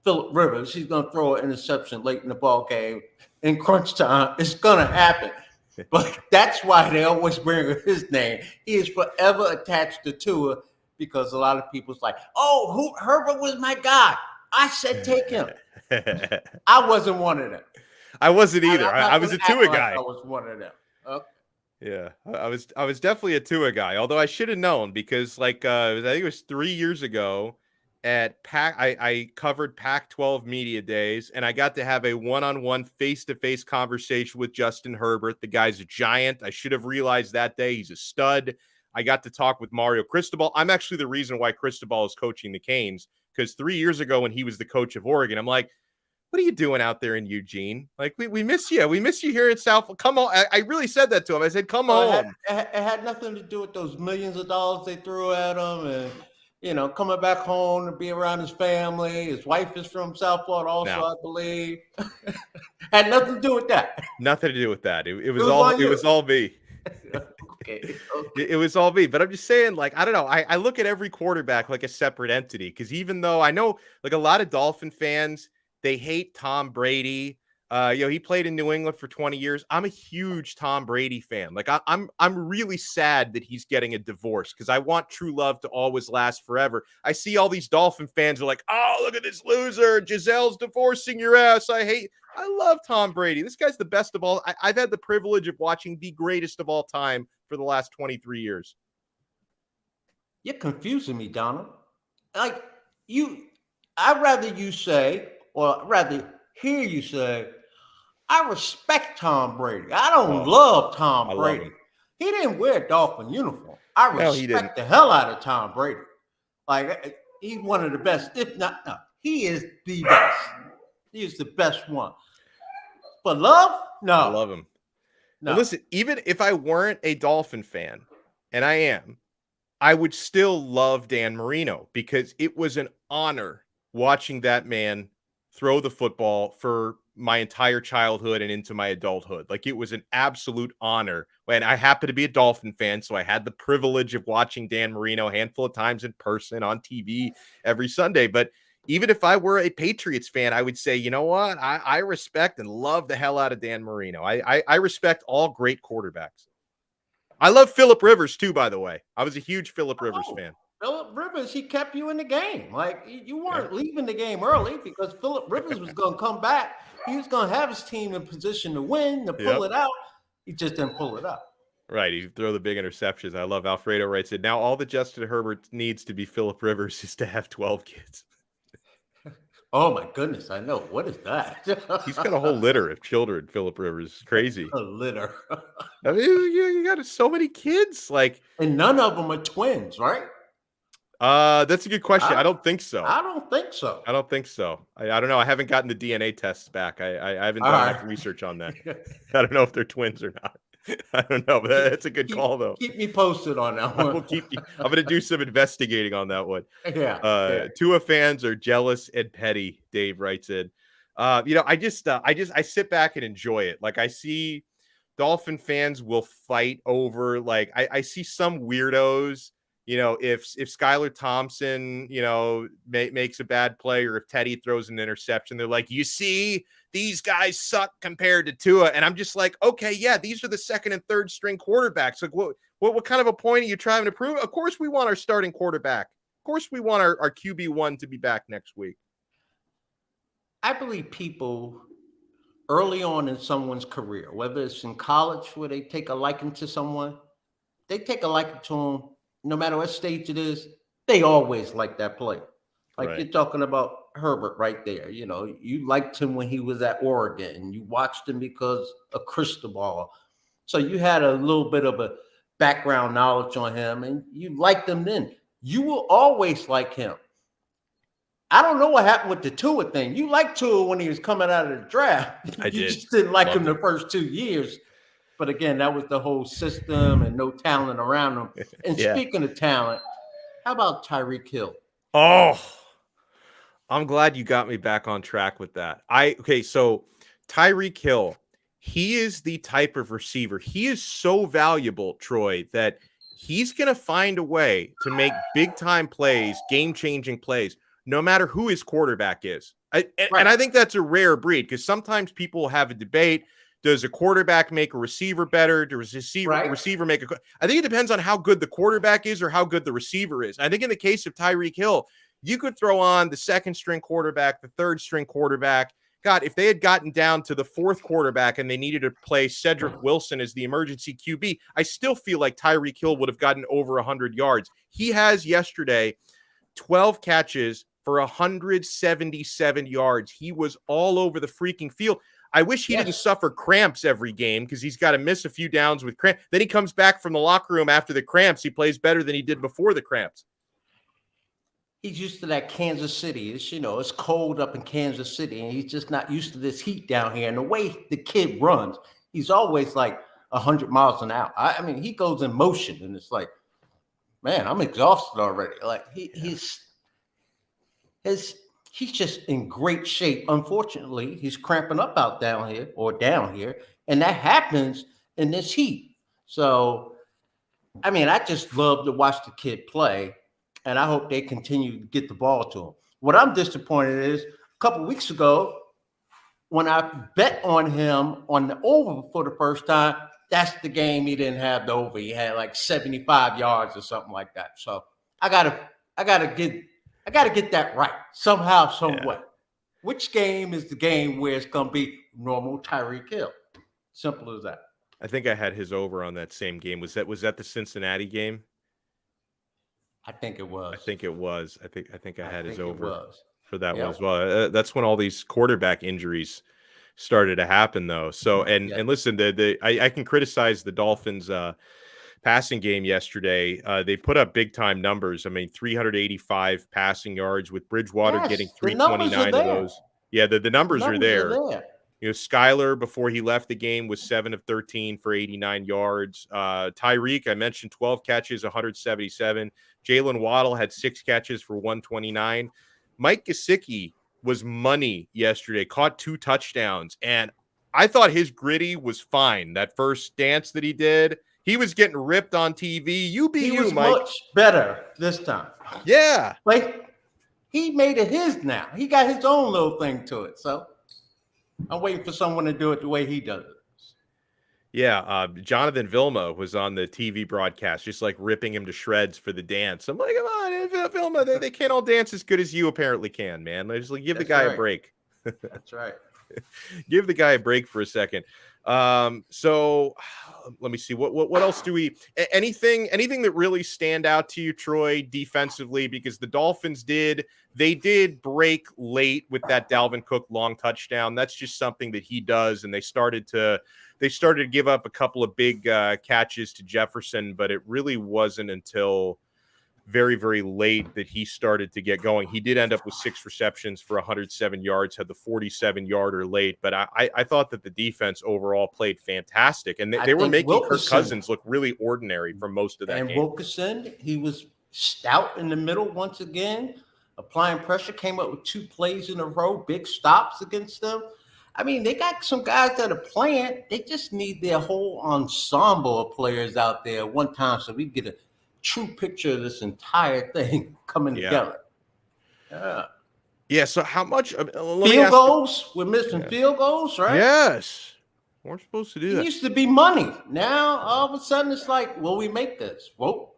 Phillip Rivers. He's going to throw an interception late in the ball game in crunch time. It's going to happen. But that's why they always bring his name. He is forever attached to Tua because a lot of people's like, oh, Herbert was my guy. I said take him. I wasn't one of them. I wasn't either. I was a Tua guy. I was one of them. Okay. Yeah, I was definitely a Tua guy. Although I should have known because, like, I think it was 3 years ago at Pac. I covered Pac-12 media days, and I got to have a one-on-one, face-to-face conversation with Justin Herbert. The guy's a giant. I should have realized that day he's a stud. I got to talk with Mario Cristobal. I'm actually the reason why Cristobal is coaching the Canes, because 3 years ago when he was the coach of Oregon, I'm like, what are you doing out there in Eugene? Like, we miss you. We miss you here in South. Come on. I really said that to him. I said, come home. It had nothing to do with those millions of dollars they threw at him and, coming back home to be around his family. His wife is from South Florida also, I believe. Had nothing to do with that. Nothing to do with that. It was all me. Okay. It was all me. But I'm just saying, like, I don't know. I look at every quarterback like a separate entity because even though I know, like, a lot of Dolphin fans, they hate Tom Brady. He played in New England for 20 years. I'm a huge Tom Brady fan. Like, I'm really sad that he's getting a divorce because I want true love to always last forever. I see all these Dolphin fans are like, oh, look at this loser. Gisele's divorcing your ass. I love Tom Brady. This guy's the best of all. I've had the privilege of watching the greatest of all time for the last 23 years. You're confusing me, Donno. Like, I'd rather you say, or I'd rather hear you say, I respect Tom Brady. I don't love Tom Brady. He didn't wear a Dolphin uniform. I respect the hell out of Tom Brady. Like, he's one of the best. If not, no, he is the best. He is the best one. But love? No. I love him. No. Well, listen, even if I weren't a Dolphin fan, and I am, I would still love Dan Marino because it was an honor watching that man throw the football for my entire childhood and into my adulthood. Like, it was an absolute honor. And I happen to be a Dolphin fan, so I had the privilege of watching Dan Marino a handful of times in person on TV every Sunday. But even if I were a Patriots fan, I would say, you know what? I respect and love the hell out of Dan Marino. I respect all great quarterbacks. I love Phillip Rivers too, by the way. I was a huge Phillip Rivers fan. Phillip Rivers, he kept you in the game. Like, you weren't leaving the game early because Phillip Rivers was going to come back. He was going to have his team in position to win, to pull it out. He just didn't pull it out. Right. He throw the big interceptions. I love Alfredo writes it. Now all that Justin Herbert needs to be Phillip Rivers is to have 12 kids. Oh, my goodness. I know. What is that? He's got a whole litter of children, Phillip Rivers. Crazy. A litter. I mean, you got so many kids. Like, and none of them are twins, right? That's a good question. I don't think so. I don't think so. I don't think so. I don't know. I haven't gotten the DNA tests back. I haven't done enough research on that. I don't know if they're twins or not. I don't know, but that's a good call, though. Keep me posted on that one. I'm going to do some investigating on that one. Yeah. Tua fans are jealous and petty, Dave writes in. I sit back and enjoy it. Like, I see Dolphin fans will fight over, like, I see some weirdos. If Skylar Thompson, makes a bad play, or if Teddy throws an interception, they're like, you see, these guys suck compared to Tua. And I'm just like, okay, yeah, these are the second and third string quarterbacks. Like, what kind of a point are you trying to prove? Of course we want our starting quarterback. Of course we want our QB1 to be back next week. I believe people early on in someone's career, whether it's in college where they take a liking to someone, they take a liking to them. No matter what stage it is, they always like that player. Like, you're talking about Herbert right there. You know, you liked him when he was at Oregon, and you watched him because of Cristobal. So you had a little bit of a background knowledge on him, and you liked him then. You will always like him. I don't know what happened with the Tua thing. You liked Tua when he was coming out of the draft. You just didn't like him the first 2 years. But again, that was the whole system and no talent around him. And speaking of talent, how about Tyreek Hill? Oh, I'm glad you got me back on track with that. So Tyreek Hill, he is the type of receiver. He is so valuable, Troy, that he's going to find a way to make big-time plays, game-changing plays, no matter who his quarterback is. And I think that's a rare breed, because sometimes people have a debate. Does a quarterback make a receiver better? Does a receiver make I think it depends on how good the quarterback is or how good the receiver is. I think in the case of Tyreek Hill, you could throw on the second-string quarterback, the third-string quarterback. God, if they had gotten down to the fourth quarterback and they needed to play Cedric Wilson as the emergency QB, I still feel like Tyreek Hill would have gotten over 100 yards. He has yesterday 12 catches for 177 yards. He was all over the freaking field. I wish he didn't suffer cramps every game, because he's got to miss a few downs with cramps. Then he comes back from the locker room after the cramps. He plays better than he did before the cramps. He's used to that Kansas City. It's cold up in Kansas City, and he's just not used to this heat down here. And the way the kid runs, he's always like 100 miles an hour. I mean, he goes in motion, and it's like, man, I'm exhausted already. Like he's just in great shape. Unfortunately, he's cramping up down here, and that happens in this heat. So, I mean, I just love to watch the kid play, and I hope they continue to get the ball to him. What I'm disappointed is, a couple weeks ago, when I bet on him on the over for the first time, that's the game he didn't have the over. He had like 75 yards or something like that. So I gotta get that right somehow, some way. Which game is the game where it's gonna be normal Tyreek Hill? Simple as that. I think I had his over on that same game. Was that the Cincinnati game? I think it was. I think I had his over for that one as well. That's when all these quarterback injuries started to happen, though. So and listen, I can criticize the Dolphins passing game yesterday. They put up big time numbers. I mean, 385 passing yards, with Bridgewater getting 329 of those. Yeah, the numbers are there. Skylar, before he left the game, was 7 of 13 for 89 yards. Tyreek, I mentioned, 12 catches, 177. Jalen Waddle had 6 catches for 129. Mike Gesicki was money yesterday, caught 2 touchdowns, and I thought his gritty was fine. That first dance that he did, he was getting ripped on TV. He was Mike. Much better this time. Yeah. Like, he made it his now. He got his own little thing to it. So I'm waiting for someone to do it the way he does it. Yeah, Jonathan Vilma was on the TV broadcast, just like ripping him to shreds for the dance. I'm like, come on, Vilma, they can't all dance as good as you apparently can, man. Just like, give the guy a break. That's right. Give the guy a break for a second. So let me see. What else do we? Anything that really stand out to you, Troy, defensively? Because the Dolphins did break late with that Dalvin Cook long touchdown. That's just something that he does, and they started to give up a couple of big catches to Jefferson, but it really wasn't until very, very late that he started to get going. He did end up with 6 receptions for 107 yards, had the 47-yarder late, but I thought that the defense overall played fantastic, and they were making Kirk Cousins look really ordinary for most of that game. And Wilkerson, he was stout in the middle once again, applying pressure, came up with 2 plays in a row, big stops against them. I mean, they got some guys that are playing. They just need their whole ensemble of players out there at one time so we get a true picture of this entire thing coming together. Yeah. So how much field goals? We're missing field goals, right? Yes. We're supposed to do that. It used to be money. Now all of a sudden it's like, will we make this? Well,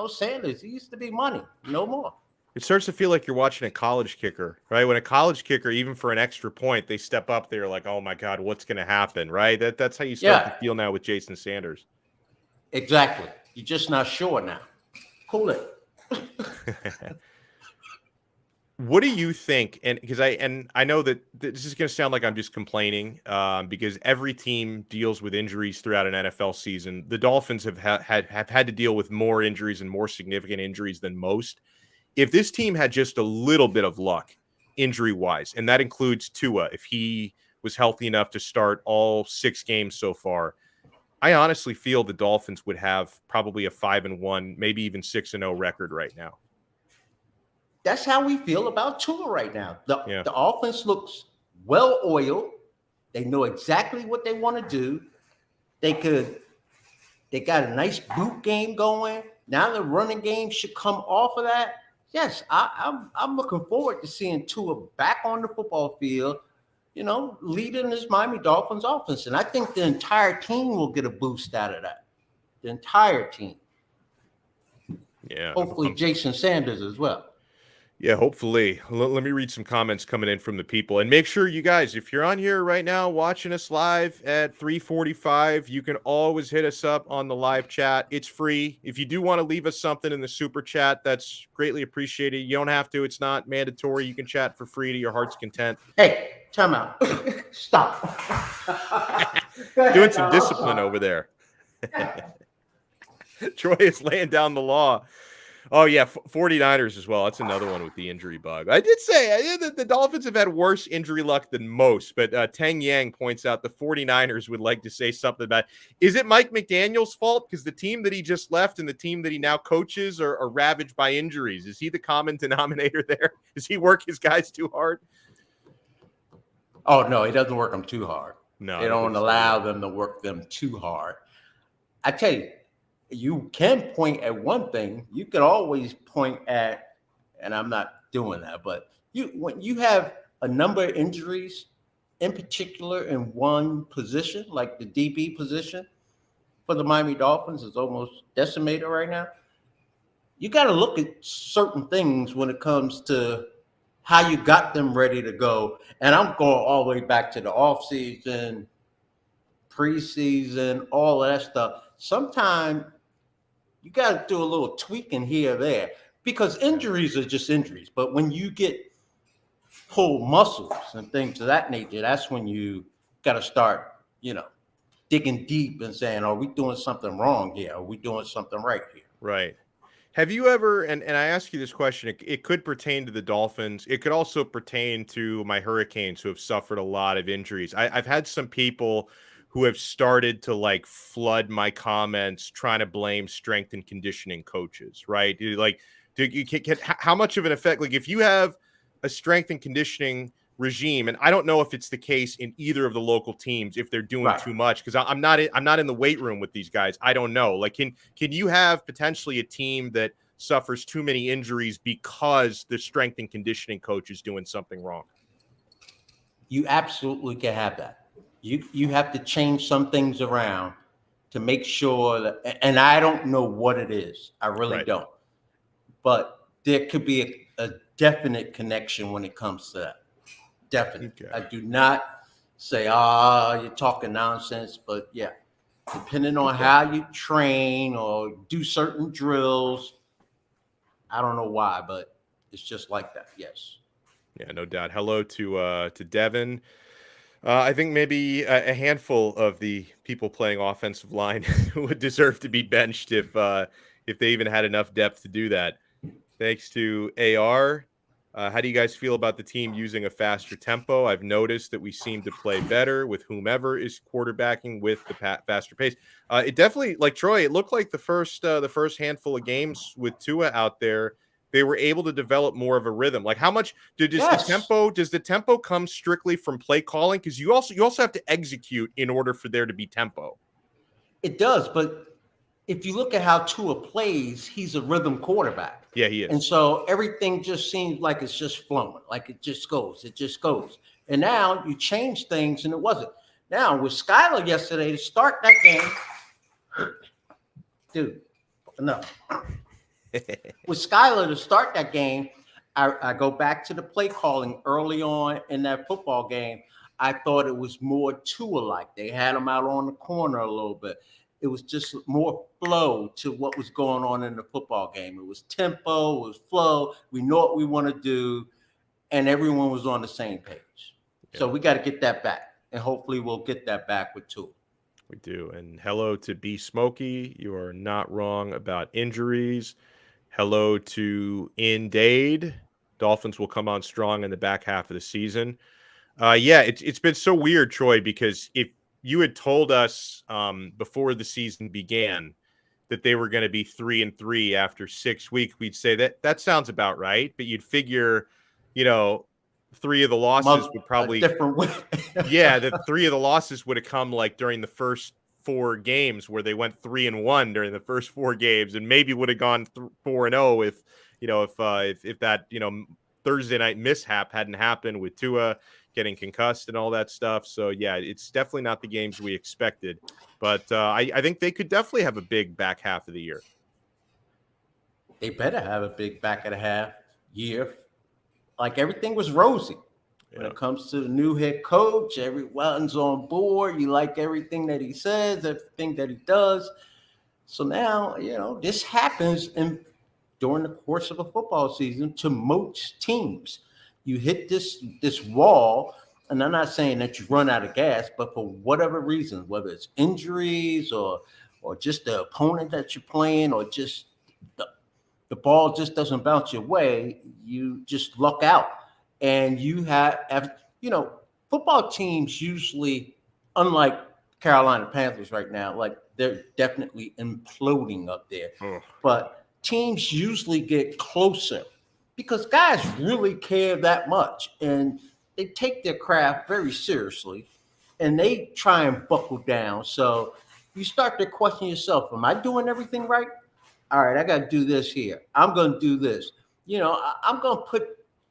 Sanders, it used to be money. No more. It starts to feel like you're watching a college kicker, right? When a college kicker, even for an extra point, they step up, they're like, oh my God, what's going to happen, right? That's how you start to feel now with Jason Sanders. Exactly. You're just not sure now. Cool it. What do you think? And because I know that this is going to sound like I'm just complaining, because every team deals with injuries throughout an NFL season. The Dolphins have had to deal with more injuries and more significant injuries than most. If this team had just a little bit of luck injury wise, and that includes Tua, if he was healthy enough to start all 6 games so far, I honestly feel the Dolphins would have probably a 5-1, maybe even 6-0 record right now. That's how we feel about Tua right now. Yeah. The offense looks well oiled. They know exactly what they want to do. They got a nice boot game going. Now the running game should come off of that. Yes, I'm looking forward to seeing Tua back on the football field, leading this Miami Dolphins offense. And I think the entire team will get a boost out of that. The entire team. Yeah. Hopefully Jason Sanders as well. Yeah, hopefully. Let me read some comments coming in from the people. And make sure you guys, if you're on here right now watching us live at 3:45, you can always hit us up on the live chat. It's free. If you do want to leave us something in the super chat, that's greatly appreciated. You don't have to. It's not mandatory. You can chat for free to your heart's content. Hey, time out. Stop. Doing some discipline over there. Troy is laying down the law. Oh, yeah, 49ers as well. That's another one with the injury bug. I did say that the Dolphins have had worse injury luck than most, but Tang Yang points out the 49ers would like to say something about, is it Mike McDaniel's fault? Because the team that he just left and the team that he now coaches are ravaged by injuries. Is he the common denominator there? Does he work his guys too hard? Oh, no, he doesn't work them too hard. No, they don't allow them to work them too hard. I tell you, you can point at one thing. You could always point at, and I'm not doing that, but when you have a number of injuries, in particular in one position, like the DB position for the Miami Dolphins is almost decimated right now. You got to look at certain things when it comes to how you got them ready to go. And I'm going all the way back to the offseason, preseason, all of that stuff. Sometimes you got to do a little tweaking here or there because injuries are just injuries. But when you get pulled muscles and things of that nature, that's when you got to start, digging deep and saying, are we doing something wrong here? Are we doing something right here? Right. Have you ever, and I ask you this question, it could pertain to the Dolphins. It could also pertain to my Hurricanes who have suffered a lot of injuries. I've had some people who have started to flood my comments trying to blame strength and conditioning coaches, right? How much of an effect, if you have a strength and conditioning regime, and I don't know if it's the case in either of the local teams, if they're doing too much, because I'm not in the weight room with these guys. I don't know. Can you have potentially a team that suffers too many injuries because the strength and conditioning coach is doing something wrong? You absolutely can have that. You have to change some things around to make sure that, and I don't know what it is. I really don't. But there could be a definite connection when it comes to that. Definitely. Okay. I do not say, you're talking nonsense, but yeah, depending on how you train or do certain drills, I don't know why, but it's just like that. Yes. Yeah, no doubt. Hello to Devin. I think maybe a handful of the people playing offensive line would deserve to be benched if they even had enough depth to do that. Thanks to AR. How do you guys feel about the team using a faster tempo? I've noticed that we seem to play better with whomever is quarterbacking with the faster pace. It definitely, like Troy, it looked like the first handful of games with Tua out there, they were able to develop more of a rhythm. How much does the tempo come strictly from play calling? Because you also have to execute in order for there to be tempo. It does, but if you look at how Tua plays, he's a rhythm quarterback. Yeah, he is. And so everything just seems like it's just flowing, like it just goes. And now you change things and it wasn't. Now with Skylar yesterday to start that game, dude, no. With Skylar to start that game, I go back to the play calling early on in that football game. I thought it was more Tua-like. They had him out on the corner a little bit. It was just more flow to what was going on in the football game. It was tempo, it was flow. We know what we want to do. and everyone was on the same page. Yeah. So we got to get that back, and hopefully we'll get that back with Tua. We do. And hello to B Smokey. You are not wrong about injuries. Hello to Indade. Dolphins will come on strong in the back half of the season. Yeah, it's been so weird, Troy, because if you had told us before the season began that they were going to be 3-3 after 6 weeks, we'd say that sounds about right. But you'd figure, you know, three of the losses would probably a different way. yeah, that three of the losses would have come like during the first 4 games where they went 3-1 during the first 4 games, and maybe would have gone 4-0 if if that Thursday night mishap hadn't happened with Tua getting concussed and all that stuff. So yeah, it's definitely not the games we expected, but I think they could definitely have a big back half of the year. They better have a big back of the half year. Like everything was rosy. When it comes to the new head coach, everyone's on board. You like everything that he says, everything that he does. So now, this happens during the course of a football season to most teams. You hit this wall, and I'm not saying that you run out of gas, but for whatever reason, whether it's injuries or just the opponent that you're playing, or just the ball just doesn't bounce your way, you just luck out. And you have football teams usually, unlike Carolina Panthers right now, like they're definitely imploding up there. But teams usually get closer because guys really care that much, and they take their craft very seriously, and they try and buckle down. So you start to question yourself, am I doing everything right? All right, I got to do this here. I'm going to do this. I'm going to put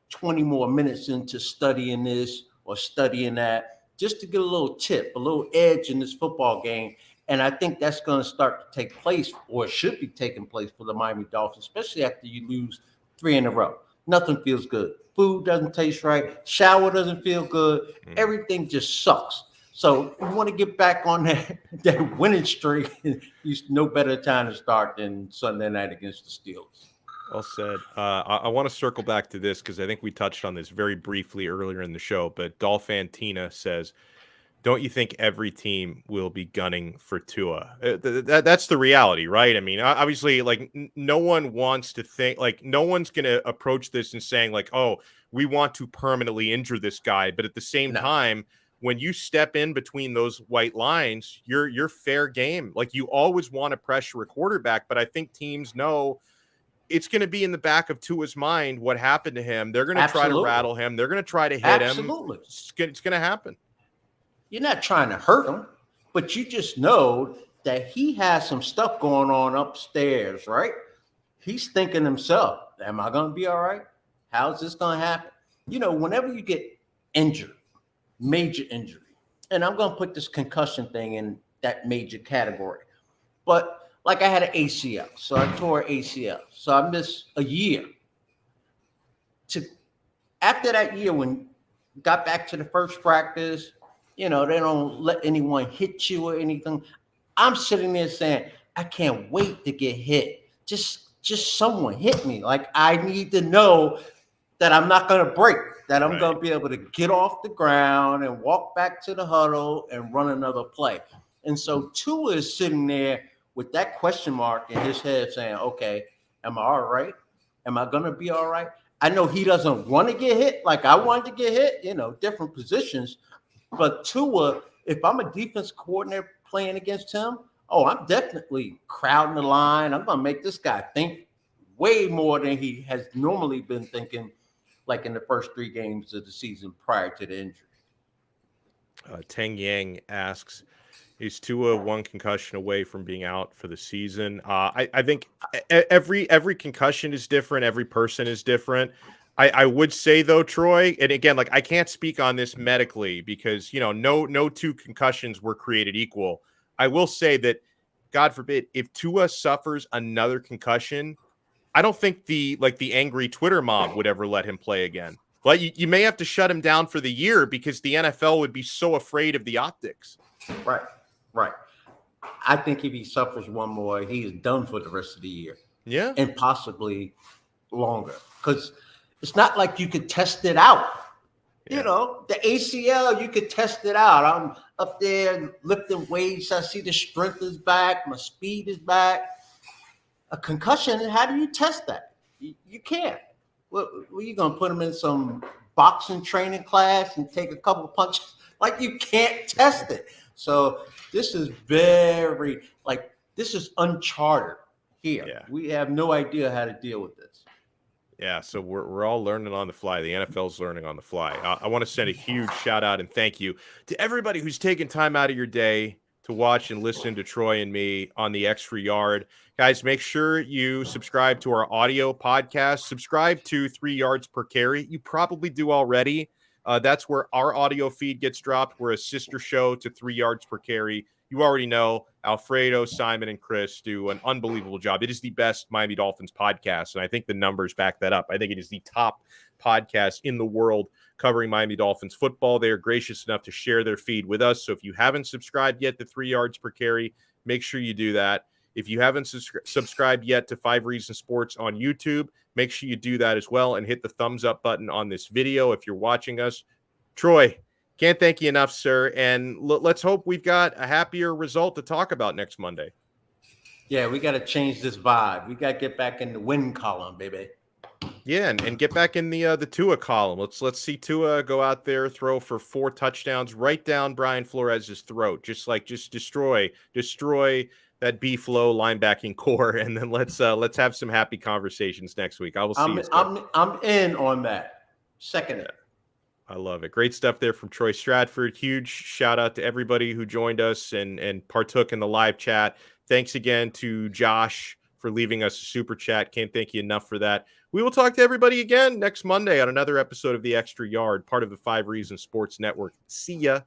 20 more minutes into studying this or studying that, just to get a little tip, a little edge in this football game. And I think that's going to start to take place, or should be taking place, for the Miami Dolphins, especially after you lose 3 in a row. Nothing feels good. Food doesn't taste right. Shower doesn't feel good. Everything just sucks. So you want to get back on that winning streak. You no better time to start than Sunday night against the Steelers. Well said. I want to circle back to this because I think we touched on this very briefly earlier in the show, but Dolphantina says, don't you think every team will be gunning for Tua? That's the reality, right? I mean, obviously, like no one wants to think, like no one's going to approach this and saying like, oh, we want to permanently injure this guy. But at the same time, when you step in between those white lines, you're fair game. Like you always want to pressure a quarterback, but I think teams know it's going to be in the back of Tua's mind what happened to him. They're going to try to rattle him. They're going to try to hit him. It's going to happen. You're not trying to hurt him, but you just know that he has some stuff going on upstairs, right? He's thinking himself, am I going to be all right? How's this going to happen? Whenever you get injured, major injury, and I'm going to put this concussion thing in that major category, but like I had an ACL, so I tore ACL, so I missed a year. After that year, when got back to the first practice, they don't let anyone hit you or anything. I'm sitting there saying, I can't wait to get hit. Just someone hit me. Like I need to know that I'm not going to break, that I'm going to be able to get off the ground and walk back to the huddle and run another play. And so Tua is sitting there with that question mark in his head saying, okay, am I all right? Am I going to be all right? I know he doesn't want to get hit like I wanted to get hit, different positions. But Tua, if I'm a defense coordinator playing against him, I'm definitely crowding the line. I'm going to make this guy think way more than he has normally been thinking, like in the first 3 games of the season prior to the injury. Tang Yang asks, is Tua 1 concussion away from being out for the season? I think every concussion is different. Every person is different. I would say though, Troy, and again, like I can't speak on this medically because no 2 concussions were created equal. I will say that, God forbid, if Tua suffers another concussion, I don't think the angry Twitter mob would ever let him play again. Like you may have to shut him down for the year because the NFL would be so afraid of the optics. Right. I think if he suffers one more, he is done for the rest of the year. Yeah. And possibly longer. Because It's not like you could test it out. Yeah. You know, the ACL, you could test it out. I'm up there lifting weights. I see the strength is back. My speed is back. A concussion, how do you test that? You can't. What are you going to put them in some boxing training class and take a couple of punches? Like, you can't test it. So this is this is uncharted here. Yeah. We have no idea how to deal with this. Yeah, so we're all learning on the fly. The NFL's learning on the fly. I want to send a huge shout out and thank you to everybody who's taken time out of your day to watch and listen to Troy and me on the Extra Yard. Guys, make sure you subscribe to our audio podcast. Subscribe to 3 Yards Per Carry. You probably do already. That's where our audio feed gets dropped. We're a sister show to 3 Yards Per Carry. You already know Alfredo, Simon, and Chris do an unbelievable job. It is the best Miami Dolphins podcast, and I think the numbers back that up. I think it is the top podcast in the world covering Miami Dolphins football. They are gracious enough to share their feed with us. So if you haven't subscribed yet to 3 Yards Per Carry, make sure you do that. If you haven't subscribed yet to 5 Reasons Sports on YouTube, make sure you do that as well and hit the thumbs up button on this video if you're watching us. Troy, can't thank you enough, sir. And let's hope we've got a happier result to talk about next Monday. Yeah, we got to change this vibe. We got to get back in the win column, baby. Yeah, and get back in the Tua column. Let's see Tua go out there, throw for 4 touchdowns right down Brian Flores' throat, just destroy that B-flow linebacking core, and then let's have some happy conversations next week. I will see you. I'm in on that. Second it. I love it. Great stuff there from Troy Stradford. Huge shout out to everybody who joined us and partook in the live chat. Thanks again to Josh for leaving us a super chat. Can't thank you enough for that. We will talk to everybody again next Monday on another episode of The Extra Yard, part of the 5 Reasons Sports Network. See ya.